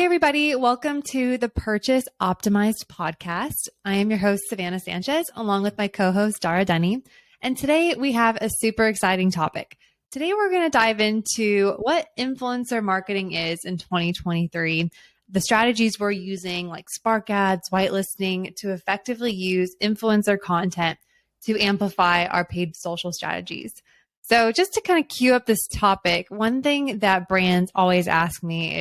Hey, everybody. Welcome to the Purchase Optimized podcast. I am your host, Savannah Sanchez, along with my co-host, Dara Denny. And today we have a super exciting topic. Today, we're going to dive into what influencer marketing is in 2023, the strategies we're using like Spark Ads, Whitelisting to effectively use influencer content to amplify our paid social strategies. So just to kind of cue up this topic, one thing that brands always ask me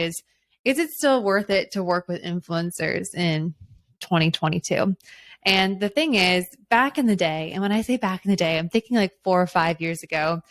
is it still worth it to work with influencers in 2022? And the thing is, back in the day, and when I say back in the day, I'm thinking like 4 or 5 years ago,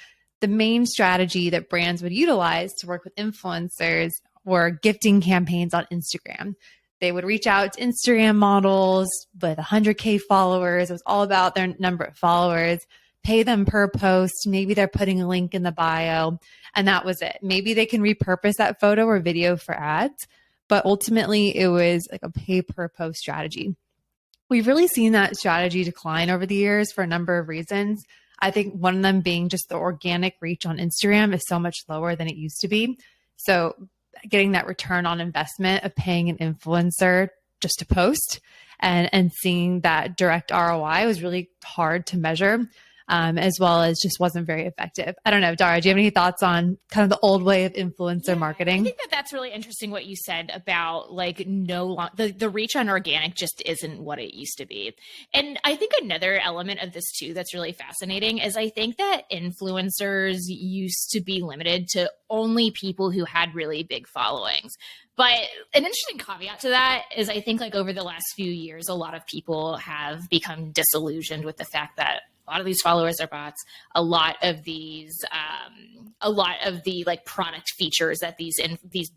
the main strategy that brands would utilize to work with influencers were gifting campaigns on Instagram. They would reach out to Instagram models with 100K followers. It was all about their number of followers, pay them per post. Maybe they're putting a link in the bio, and that was it. Maybe they can repurpose that photo or video for ads, but ultimately it was like a pay per post strategy. We've really seen that strategy decline over the years for a number of reasons. I think one of them being just the organic reach on Instagram is so much lower than it used to be. So getting that return on investment of paying an influencer just to post and seeing that direct ROI was really hard to measure. As well as just wasn't very effective. I don't know, Dara, do you have any thoughts on kind of the old way of influencer marketing? I think that's really interesting what you said about like the reach on organic just isn't what it used to be. And I think another element of this too that's really fascinating is I think that influencers used to be limited to only people who had really big followings. But an interesting caveat to that is I think like over the last few years, a lot of people have become disillusioned with the fact that a lot of these followers are bots. A lot of the like product features that these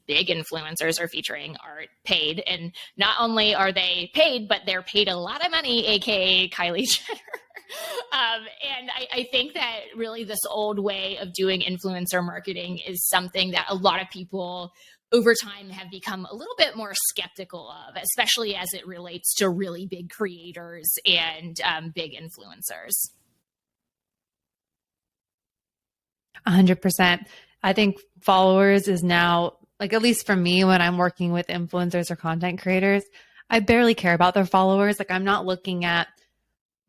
big influencers are featuring are paid, and not only are they paid, but they're paid a lot of money, aka Kylie Jenner. And I think that really this old way of doing influencer marketing is something that a lot of people over time have become a little bit more skeptical of, especially as it relates to really big creators and big influencers. 100%. I think followers is now, like, at least for me, when I'm working with influencers or content creators, I barely care about their followers. Like, I'm not looking at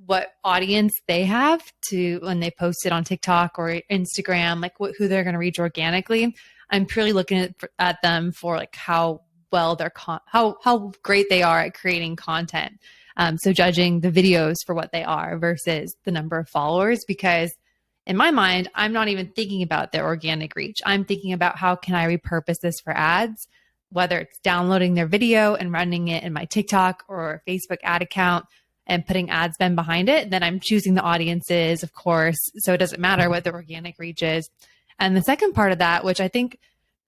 what audience they have to when they post it on TikTok or Instagram, like who they're going to reach organically. I'm purely looking at them for like how well they're how great they are at creating content. So judging the videos for what they are versus the number of followers, because in my mind, I'm not even thinking about their organic reach. I'm thinking about how can I repurpose this for ads, whether it's downloading their video and running it in my TikTok or Facebook ad account and putting ad spend behind it. Then I'm choosing the audiences, of course, so it doesn't matter what the organic reach is. And the second part of that, which I think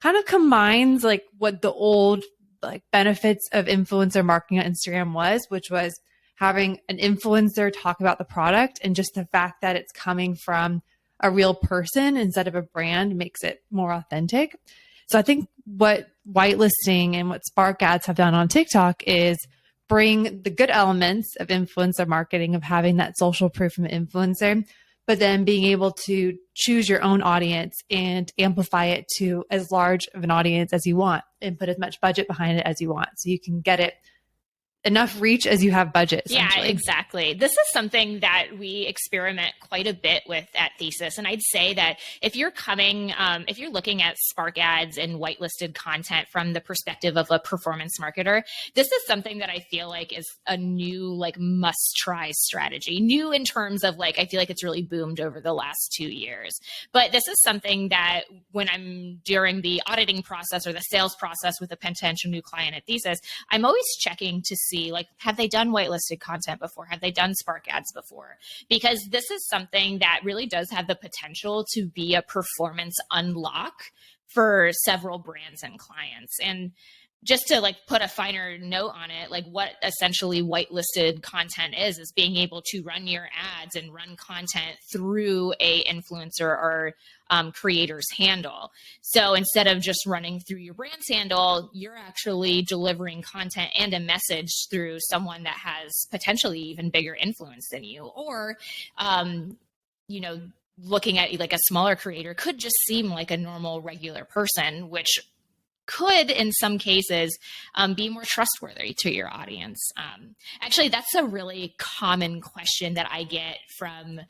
kind of combines like what the old like benefits of influencer marketing on Instagram was, which was having an influencer talk about the product, and just the fact that it's coming from a real person instead of a brand makes it more authentic. So I think what Whitelisting and what Spark Ads have done on TikTok is bring the good elements of influencer marketing, of having that social proof from an influencer, but then being able to choose your own audience and amplify it to as large of an audience as you want and put as much budget behind it as you want. So you can get it enough reach as you have budget. Yeah, exactly. This is something that we experiment quite a bit with at Thesis. And I'd say that if you're looking at Spark Ads and whitelisted content from the perspective of a performance marketer, this is something that I feel like is a new, like, must try strategy. New in terms of like, I feel like it's really boomed over the last 2 years. But this is something that when I'm during the auditing process or the sales process with a potential new client at Thesis, I'm always checking to see, like, have they done whitelisted content before? Have they done Spark Ads before? Because this is something that really does have the potential to be a performance unlock for several brands and clients. And just to like put a finer note on it, like what essentially whitelisted content is being able to run your ads and run content through a influencer or creator's handle. So instead of just running through your brand's handle, you're actually delivering content and a message through someone that has potentially even bigger influence than you, or, looking at like a smaller creator could just seem like a normal regular person, which could, in some cases, be more trustworthy to your audience. Actually, that's a really common question that I get from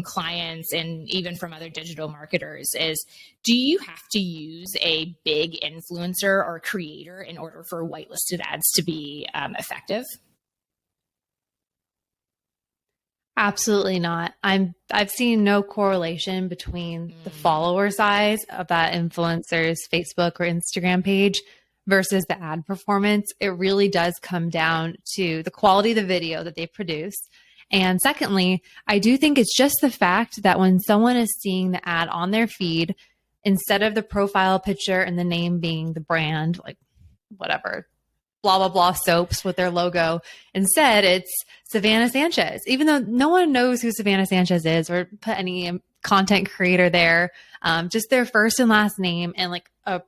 clients and even from other digital marketers is, do you have to use a big influencer or creator in order for whitelisted ads to be effective? Absolutely not. I've seen no correlation between the follower size of that influencer's Facebook or Instagram page versus the ad performance. It really does come down to the quality of the video that they produce. And secondly, I do think it's just the fact that when someone is seeing the ad on their feed, instead of the profile picture and the name being the brand, like whatever, blah, blah, blah soaps with their logo. Instead, it's Savannah Sanchez, even though no one knows who Savannah Sanchez is or put any content creator there, just their first and last name and like a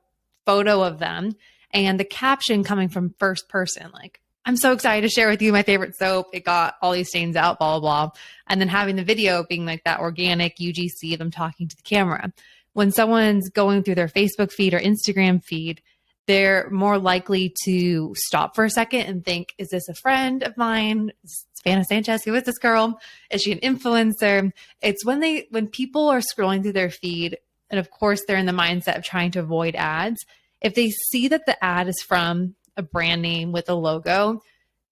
photo of them and the caption coming from first person. Like, I'm so excited to share with you my favorite soap. It got all these stains out, blah, blah, blah. And then having the video being like that organic UGC of them talking to the camera. When someone's going through their Facebook feed or Instagram feed, they're more likely to stop for a second and think, is this a friend of mine? Is Savannah Sanchez? Who is this girl? Is she an influencer? It's when people are scrolling through their feed, and of course they're in the mindset of trying to avoid ads. If they see that the ad is from a brand name with a logo,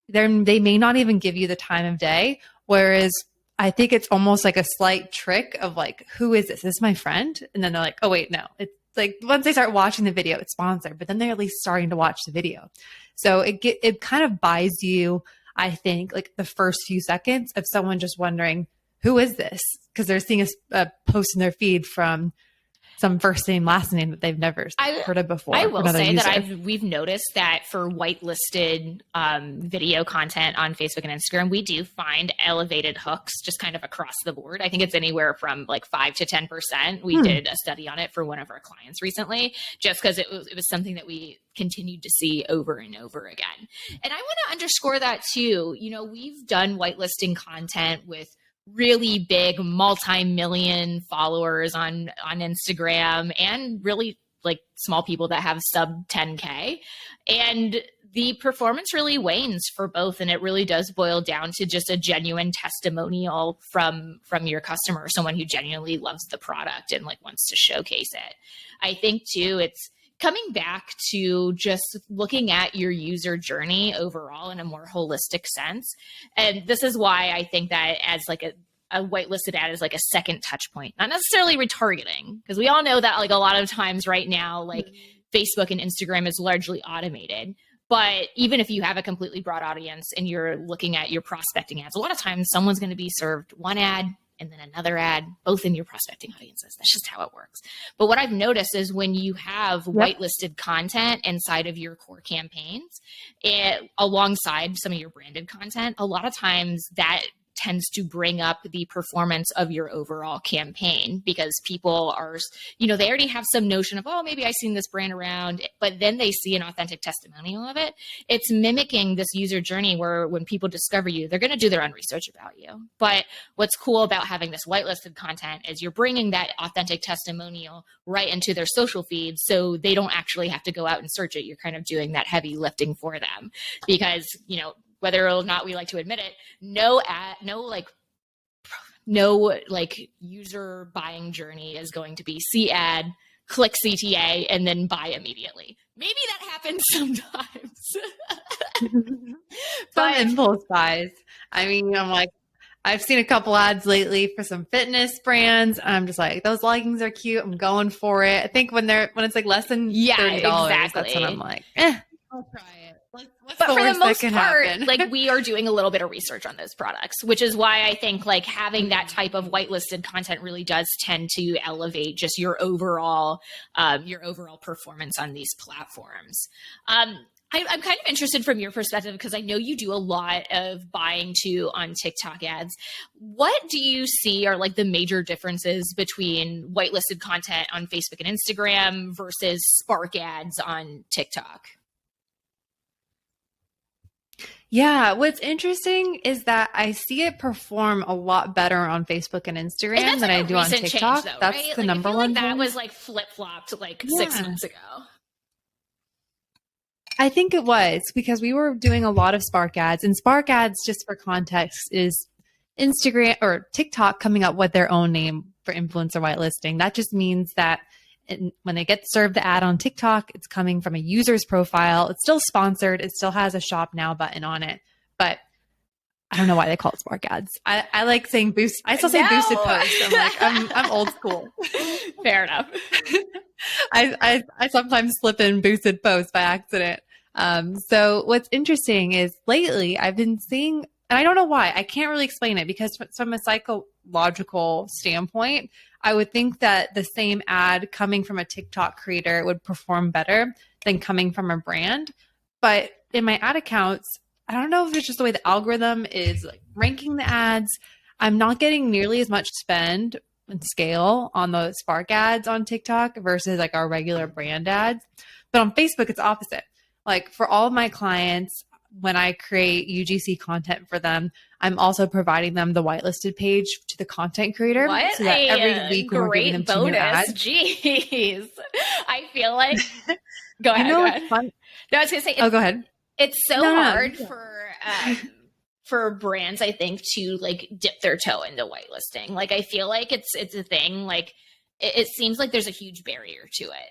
they may not even give you the time of day. Whereas I think it's almost like a slight trick of like, who is this? Is this my friend? And then they're like, oh wait, no, it's like once they start watching the video, it's sponsored, but then they're at least starting to watch the video. So it kind of buys you, I think, like the first few seconds of someone just wondering, who is this? Because they're seeing a post in their feed from some first name, last name that they've never heard of before. I will say that we've noticed that for whitelisted video content on Facebook and Instagram, we do find elevated hooks just kind of across the board. I think it's anywhere from like 5 to 10%. We did a study on it for one of our clients recently, just because it was something that we continued to see over and over again. And I want to underscore that too. You know, we've done whitelisting content with really big multi-million followers on Instagram and really like small people that have sub 10K. And the performance really wanes for both. And it really does boil down to just a genuine testimonial from your customer, someone who genuinely loves the product and like wants to showcase it. I think too, it's coming back to just looking at your user journey overall in a more holistic sense. And this is why I think that as like a whitelisted ad is like a second touch point, not necessarily retargeting, because we all know that like a lot of times right now, like Facebook and Instagram is largely automated. But even if you have a completely broad audience and you're looking at your prospecting ads, a lot of times someone's going to be served one ad and then another ad, both in your prospecting audiences. That's just how it works. But what I've noticed is when you have whitelisted content inside of your core campaigns, alongside some of your branded content, a lot of times that tends to bring up the performance of your overall campaign, because people are, you know, they already have some notion of, oh, maybe I've seen this brand around, but then they see an authentic testimonial of it. It's mimicking this user journey where when people discover you, they're going to do their own research about you. But what's cool about having this whitelisted content is you're bringing that authentic testimonial right into their social feed, so they don't actually have to go out and search it. You're kind of doing that heavy lifting for them, because, you know, whether or not we like to admit it, no user buying journey is going to be see ad, click CTA, and then buy immediately. Maybe that happens sometimes. Some impulse buys. I mean, I'm like, I've seen a couple ads lately for some fitness brands. I'm just like, those leggings are cute. I'm going for it. I think when it's like less than $30, exactly. That's when I'm like, I'll try it. But for the most part, like we are doing a little bit of research on those products, which is why I think like having that type of whitelisted content really does tend to elevate just your overall performance on these platforms. I'm kind of interested from your perspective, because I know you do a lot of buying too on TikTok ads. What do you see are like the major differences between whitelisted content on Facebook and Instagram versus Spark ads on TikTok? Yeah, what's interesting is that I see it perform a lot better on Facebook and Instagram than I do on TikTok. Change, though, that's right? the number one. That was like flip-flopped like 6 months ago. I think it was because we were doing a lot of Spark ads, and Spark ads, just for context, is Instagram or TikTok coming up with their own name for influencer whitelisting. That just means that when they get served the ad on TikTok, it's coming from a user's profile. It's still sponsored. It still has a shop now button on it, but I don't know why they call it Spark ads. I like saying boost. I still say boosted post. I'm like, I'm old school. Fair enough. I sometimes slip in boosted post by accident. So what's interesting is lately I've been seeing, and I don't know why, I can't really explain it because from a psychological standpoint, I would think that the same ad coming from a TikTok creator would perform better than coming from a brand. But in my ad accounts, I don't know if it's just the way the algorithm is like ranking the ads. I'm not getting nearly as much spend and scale on the Spark ads on TikTok versus like our regular brand ads. But on Facebook, it's opposite. Like for all of my clients, when I create UGC content for them, I'm also providing them the whitelisted page to the content creator. What so that every week when we're giving them two new ads. Jeez. I feel like go ahead. Go ahead. fun? No, I was gonna say go ahead. It's so hard for brands, I think, to like dip their toe into whitelisting. Like I feel like it's a thing. Like it seems like there's a huge barrier to it.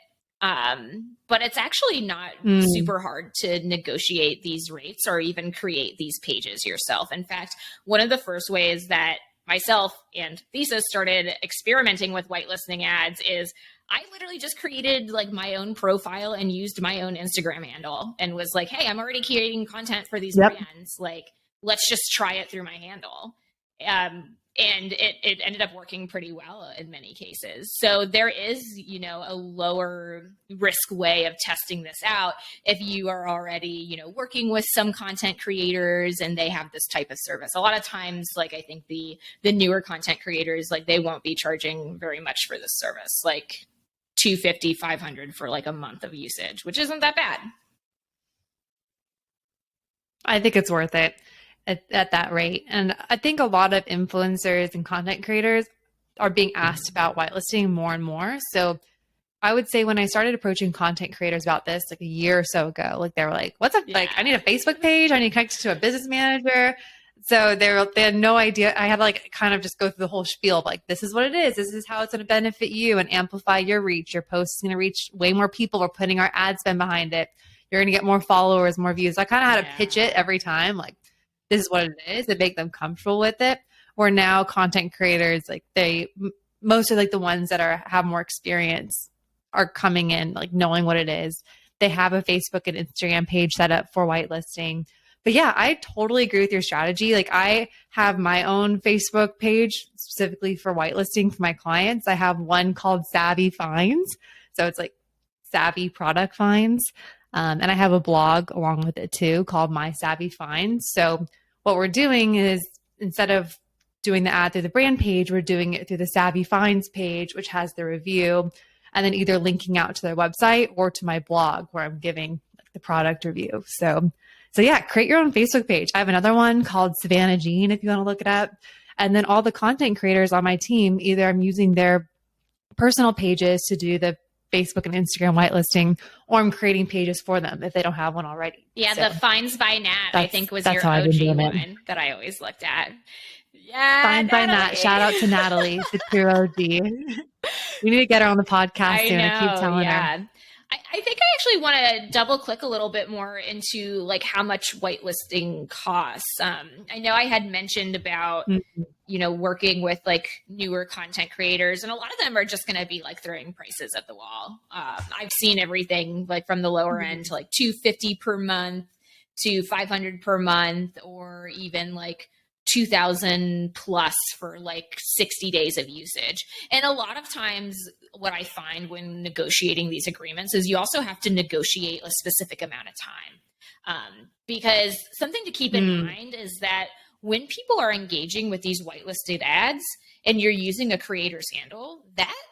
But it's actually not super hard to negotiate these rates or even create these pages yourself. In fact, one of the first ways that myself and Thesis started experimenting with whitelisting ads is I literally just created like my own profile and used my own Instagram handle and was like, hey, I'm already creating content for these brands. Like, let's just try it through my handle. And it ended up working pretty well in many cases. So there is, a lower risk way of testing this out if you are already, working with some content creators and they have this type of service. A lot of times, like I think the newer content creators, like they won't be charging very much for this service, like $250, $500 for like a month of usage, which isn't that bad. I think it's worth it at that rate. And I think a lot of influencers and content creators are being asked about whitelisting more and more. So I would say when I started approaching content creators about this like a year or so ago, like they were like, what's up? Like, I need a Facebook page. I need to connect to a business manager. So they had no idea. I had to like kind of just go through the whole spiel of like, this is what it is. This is how it's going to benefit you and amplify your reach. Your post is going to reach way more people. We're putting our ad spend behind it. You're going to get more followers, more views. I kind of had to pitch it every time. Like, this is what it is, and make them comfortable with it. Where now content creators, like most of like the ones that have more experience are coming in, like knowing what it is. They have a Facebook and Instagram page set up for whitelisting. But yeah, I totally agree with your strategy. Like I have my own Facebook page specifically for whitelisting for my clients. I have one called Savvy Finds. So it's like Savvy Product Finds. And I have a blog along with it too called My Savvy Finds. So what we're doing is instead of doing the ad through the brand page, we're doing it through the Savvy Finds page, which has the review, and then either linking out to their website or to my blog where I'm giving the product review. So yeah, create your own Facebook page. I have another one called Savannah Jean if you want to look it up. And then all the content creators on my team, either I'm using their personal pages to do the Facebook and Instagram whitelisting, or I'm creating pages for them if they don't have one already. Yeah, so the Finds by Nat, I think, was your OG one that I always looked at. Yeah, Finds by Nat. Shout out to Natalie, the true OG. We need to get her on the podcast soon. I keep telling her. I think I actually want to double click a little bit more into like how much whitelisting costs. I know I had mentioned about, working with like newer content creators, and a lot of them are just going to be like throwing prices at the wall. I've seen everything like from the lower end to like $250 per month to $500 per month, or even like 2,000 plus for like 60 days of usage. And a lot of times what I find when negotiating these agreements is you also have to negotiate a specific amount of time. Because something to keep in mind is that when people are engaging with these whitelisted ads and you're using a creator's handle,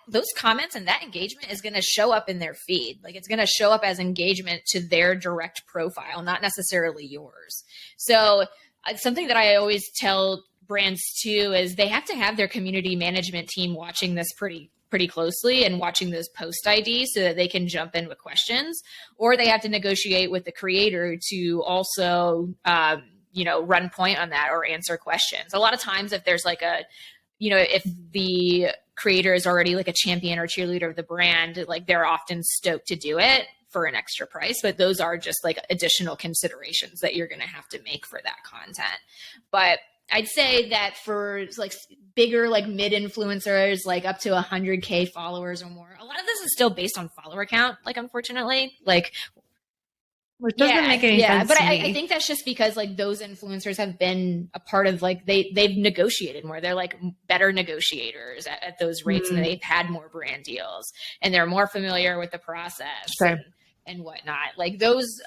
those comments and that engagement is going to show up in their feed. Like it's going to show up as engagement to their direct profile, not necessarily yours. So something that I always tell brands too is they have to have their community management team watching this pretty pretty closely and watching those post IDs so that they can jump in with questions, or they have to negotiate with the creator to also, run point on that or answer questions. A lot of times if there's like if the creator is already like a champion or cheerleader of the brand, like they're often stoked to do it for an extra price, but those are just like additional considerations that you're going to have to make for that content. But I'd say that for like bigger, like mid influencers, like up to 100K followers or more, a lot of this is still based on follower count. Like, unfortunately, like, Which doesn't make any sense. But to I me. think that's just because like those influencers have been a part of like they've negotiated more. They're like better negotiators at those rates, and they've had more brand deals, and they're more familiar with the process and whatnot. Like those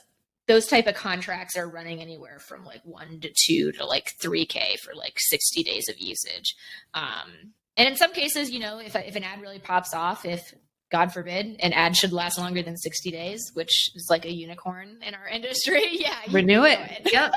type of contracts are running anywhere from like 1 to 2 to like 3K for like 60 days of usage. And in some cases, if an ad really pops off, if God forbid, an ad should last longer than 60 days, which is like a unicorn in our industry. Yeah. Renew it. Yep.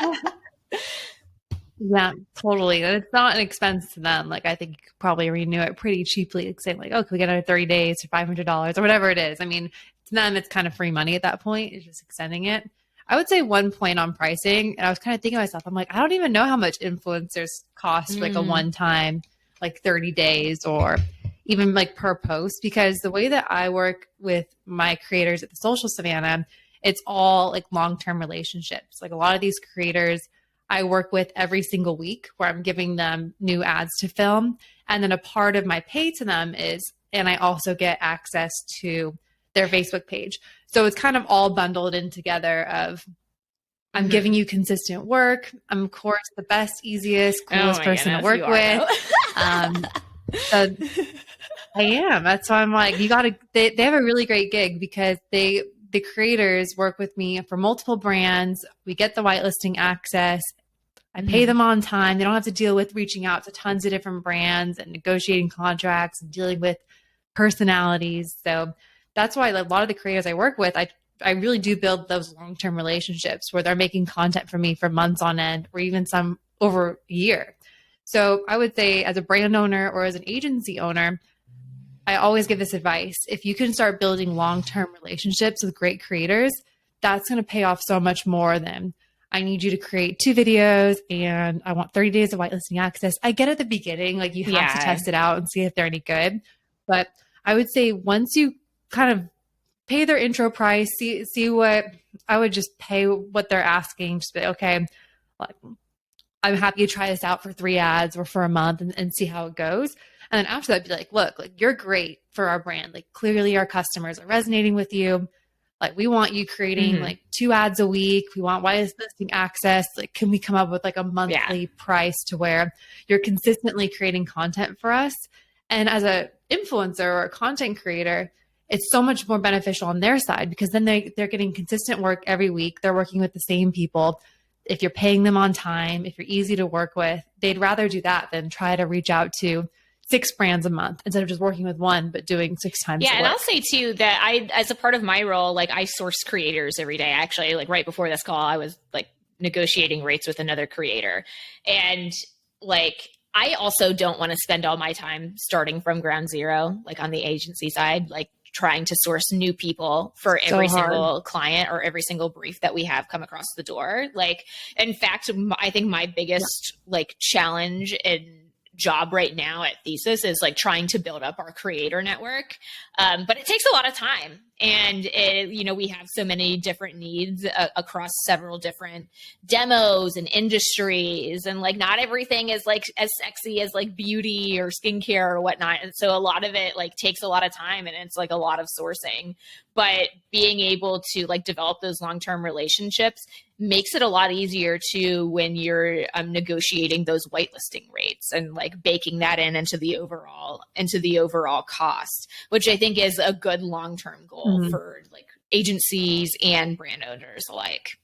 Yeah, totally. And it's not an expense to them. Like, I think you could probably renew it pretty cheaply, like saying like, oh, can we get another 30 days for $500 or whatever it is? I mean, to them, it's kind of free money at that point. It's just extending it. I would say one point on pricing, and I was kind of thinking to myself, I'm like, I don't even know how much influencers cost for like a one-time, like 30 days or even like per post, because the way that I work with my creators at the Social Savannah, it's all like long-term relationships. Like a lot of these creators I work with every single week where I'm giving them new ads to film. And then a part of my pay to them is, and I also get access to their Facebook page. So it's kind of all bundled in together of I'm giving you consistent work. I'm of course the best, easiest, coolest person to work with. So I am. That's why I'm like, they have a really great gig because the creators work with me for multiple brands. We get the whitelisting access. I pay them on time. They don't have to deal with reaching out to tons of different brands and negotiating contracts and dealing with personalities. So that's why a lot of the creators I work with, I really do build those long-term relationships where they're making content for me for months on end or even some over a year. So I would say as a brand owner or as an agency owner, I always give this advice. If you can start building long-term relationships with great creators, that's going to pay off so much more than I need you to create 2 videos and I want 30 days of whitelisting access. I get at the beginning, like you have to test it out and see if they're any good. But I would say once you kind of pay their intro price, see what I would just pay what they're asking. Just be okay, like, I'm happy to try this out for 3 ads or for a month and see how it goes. And then after that, be like, look, like you're great for our brand. Like clearly our customers are resonating with you. Like we want you creating like 2 ads a week. We want whitelisting access. Like, can we come up with like a monthly price to where you're consistently creating content for us? And as a influencer or a content creator, it's so much more beneficial on their side because then they're getting consistent work every week. They're working with the same people. If you're paying them on time, if you're easy to work with, they'd rather do that than try to reach out to 6 brands a month instead of just working with one, but doing 6 times. Yeah. And I'll say too that as a part of my role, like I source creators every day. Actually, like right before this call, I was like negotiating rates with another creator. And like, I also don't want to spend all my time starting from ground zero, like on the agency side, like trying to source new people for every single client or every single brief that we have come across the door. Like, in fact, I think my biggest like challenge and job right now at Thesis is like trying to build up our creator network. But it takes a lot of time. And, we have so many different needs across several different demos and industries. And like, not everything is like as sexy as like beauty or skincare or whatnot. And so a lot of it like takes a lot of time and it's like a lot of sourcing, but being able to like develop those long-term relationships makes it a lot easier to when you're negotiating those whitelisting rates and like baking that into the overall cost, which I think is a good long-term goal for like agencies and brand owners alike.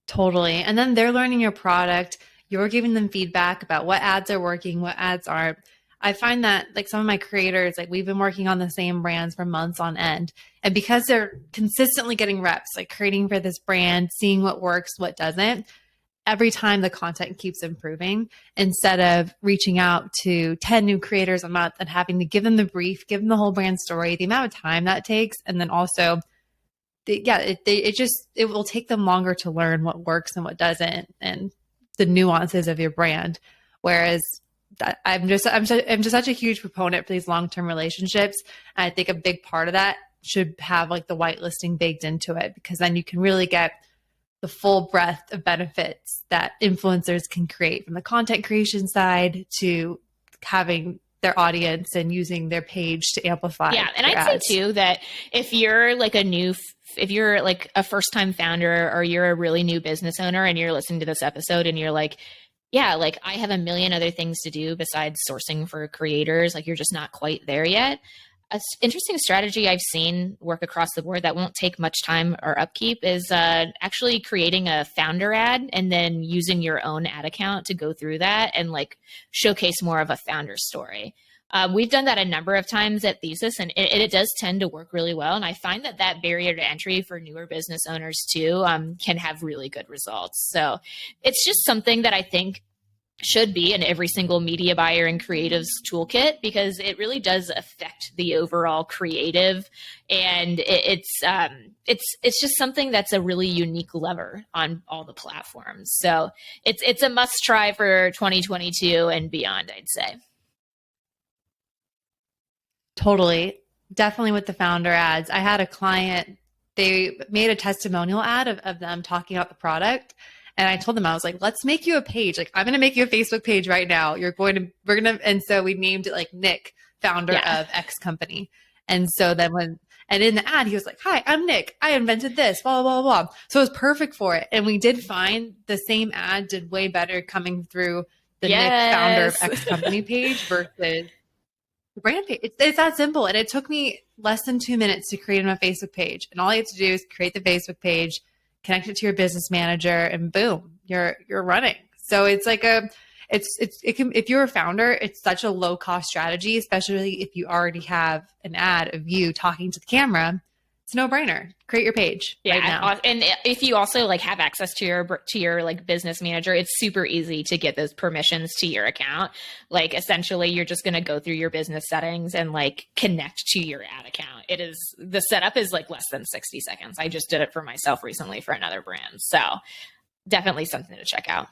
Totally. And then they're learning your product. You're giving them feedback about what ads are working, what ads aren't. I find that like some of my creators, like we've been working on the same brands for months on end. And because they're consistently getting reps, like creating for this brand, seeing what works, what doesn't, every time the content keeps improving, instead of reaching out to 10 new creators a month and having to give them the brief, give them the whole brand story, the amount of time that takes. And then also, it will take them longer to learn what works and what doesn't, and the nuances of your brand. Whereas I'm just such a huge proponent for these long-term relationships. And I think a big part of that should have like the whitelisting baked into it, because then you can really get the full breadth of benefits that influencers can create, from the content creation side to having their audience and using their page to amplify. Yeah. And I'd say too that if you're like if you're like a first time founder, or you're a really new business owner and you're listening to this episode and you're like, yeah, like I have a million other things to do besides sourcing for creators, like you're just not quite there yet. An interesting strategy I've seen work across the board that won't take much time or upkeep is actually creating a founder ad and then using your own ad account to go through that and like showcase more of a founder story. We've done that a number of times at Thesis, and it does tend to work really well. And I find that barrier to entry for newer business owners too can have really good results. So it's just something that I think should be in every single media buyer and creative's toolkit, because it really does affect the overall creative, and it's just something that's a really unique lever on all the platforms. So it's a must try for 2022 and beyond, I'd say. Totally. Definitely with the founder ads. I had a client, they made a testimonial ad of them talking about the product. And I told them, I was like, let's make you a page. Like, I'm going to make you a Facebook page right now. And so we named it like Nick, founder of X company. And so then and in the ad, he was like, hi, I'm Nick. I invented this, blah, blah, blah, blah. So it was perfect for it. And we did find the same ad did way better coming through the Nick, founder of X company page versus the brand page. It's that simple. And it took me less than 2 minutes to create my Facebook page. And all you have to do is create the Facebook page, connect it to your business manager, and boom, you're running. So it's like if you're a founder, it's such a low cost strategy, especially if you already have an ad of you talking to the camera. It's a no brainer. Create your page right now. And if you also like have access to your like business manager, it's super easy to get those permissions to your account. Like essentially you're just going to go through your business settings and like connect to your ad account. The setup is like less than 60 seconds. I just did it for myself recently for another brand. So definitely something to check out.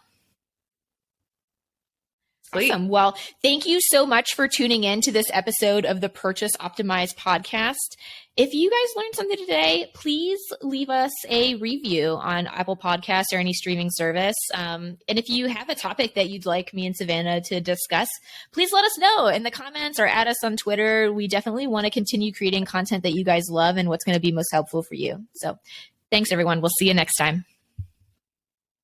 Sweet. Awesome. Well, thank you so much for tuning in to this episode of the Purchase Optimized podcast. If you guys learned something today, please leave us a review on Apple Podcasts or any streaming service. And if you have a topic that you'd like me and Savannah to discuss, please let us know in the comments or add us on Twitter. We definitely want to continue creating content that you guys love and what's going to be most helpful for you. So thanks, everyone. We'll see you next time.